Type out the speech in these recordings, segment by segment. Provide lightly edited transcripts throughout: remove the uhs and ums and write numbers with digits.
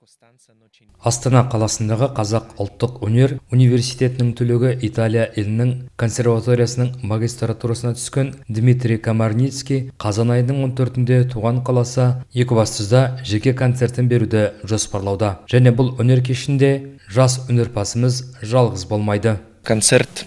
Астана қаласындағы Қазақ ұлттық өнер университетінің түлегі Италия елінің консерваториясының магистратурасына түскен Дмитрий Комарницкий қазан айының 14-інде туған қаласы Екібастұзда жеке концертін беруді жоспарлауда. Және бұл өнер кешінде жас өнерпазымыз жалғыз болмайды. Концерт.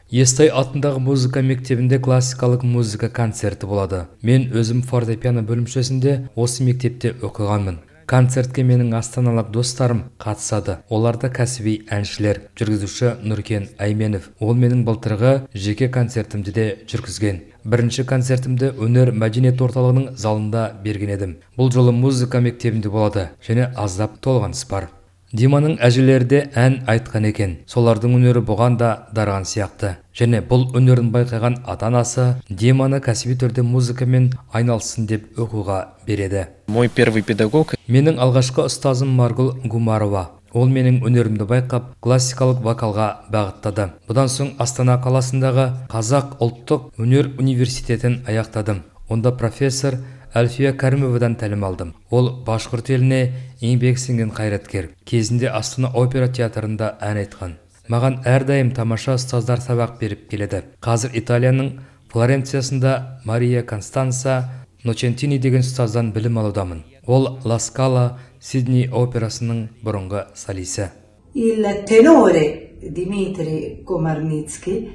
Естай атындағы музыка мектебінде классикалық музыка концерті болады. Мен өзім фортепиано бөлімшесінде осы мектепте оқығанмын. Концертке менің астаналық достарым қатысады. Оларда кәсіби әншілер, жүргізуші Нұркен Айменов. Ол менің былтырғы жеке концертімді де жүргізген. Бірінші концертімді өнер мәдениет орталығының залында берген едім. Бұл жолы музыка мектебінде болады және аздап толғаныс бар. Диманың әжелері де ән айтқан екен. Солардың өнері бұған да дарған сияқты. Және бұл өнерін байқаған ата-анасы Диманы кәсіби түрде музыкамен айналсын деп оқуға береді. Мой первый педагог. Менің алғашқы ұстазым Маргүл Гумарова. Ол менің өнерімді байқап, классикалық вокалға бағыттады. Бұдан соң Астана қаласындағы Қазақ ұлттық өнер университетін аяқтадым. Онда профессор Әлфия Кәрімовадан тәлім алдым. Ол башқұрт еліне еңбек сіңген қайраткер. Кезінде Астана опера театрында ән айтқан. Маған әрдайым тамаша ұстаздар сабақ беріп келеді. Қазір Италияның Флоренциясында Мария Констанца Ночентини деген ұстаздан білім алудамын. Ол Ла Скала Сидней операсының бұрынғы солисі. Il tenore Дмитрий Комарницкий.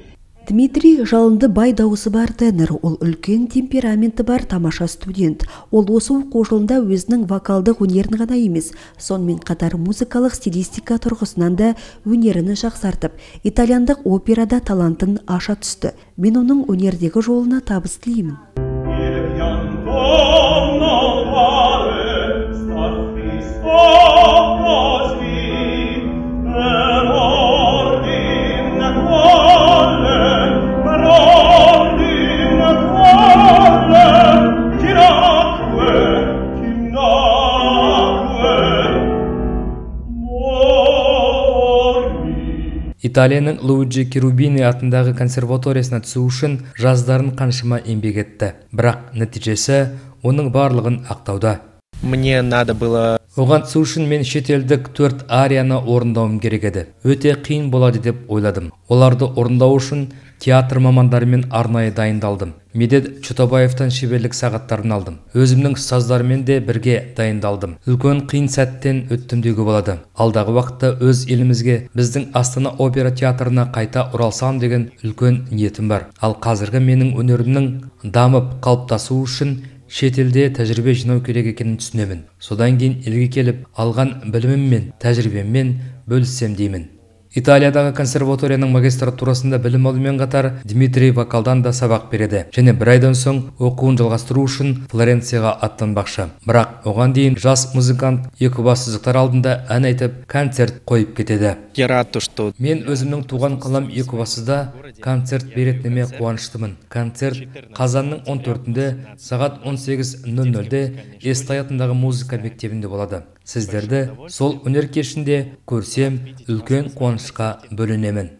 Дмитрий жалынды бай дауысы бар тенор, ол үлкен темпераменті бар тамаша студент. Ол осы оқу жылында өзінің вокалдық өнерін ғана емес, сонымен қатар музыкалық стилистика тұрғысынан да өнерін жақсартып, итальяндық операда талантын аша түсті. Мен оның өнердегі жолына табыс тілеймін. Италияның Луиджи Керубини атындағы консерваториясына түсу үшін жаздарын қаншама еңбек етті. Бірақ нәтижесі оның барлығын ақтауда. Мне надо было... Оған түсу үшін мен шетелдік 4 арияны орындауым керек еді. Өте қиын болады деп ойладым. Оларды орындау үшін театр мамандарымен арнайы дайындалдым. Медет Чотабаевтан шеберлік сағаттарын алдым. Өзімнің ұстаздарымен де бірге дайындалдым. Үлкен қиын сәттен өттім деуге болады. Алдағы уақытта өз елімізге, біздің Астана опера театрына қайта оралсам деген үлкен ниетім бар. Ал қазіргі менің өнерімнің дамып қалыптасуы үшін шетелде тәжірибе жинау керек екенін түсінемін. Содан кейін елге келіп, алған білімім мен тәжірибеммен бөліссем деймін. Италиядағы консерваторияның магистратурасында білім алумен қатар Дмитрий вокалдан да сабақ береді. Және бір айдан соң оқуын жалғастыру үшін Флоренцияға аттанбақшы. Бірақ оған дейін жас музыкант екібастұздықтар алдында ән айтып, концерт қойып кетеді. Я рад, что... Мен өзімнің туған қалам Екібастұзда концерт беретініме қуаныштымын. Концерт қазанның 14-інде сағат 18:00-де Естай атындағы музыка мектебінде болады. Сіздерді сол өнер кешінде көрсем, үлкен қуанышқа бөленемін.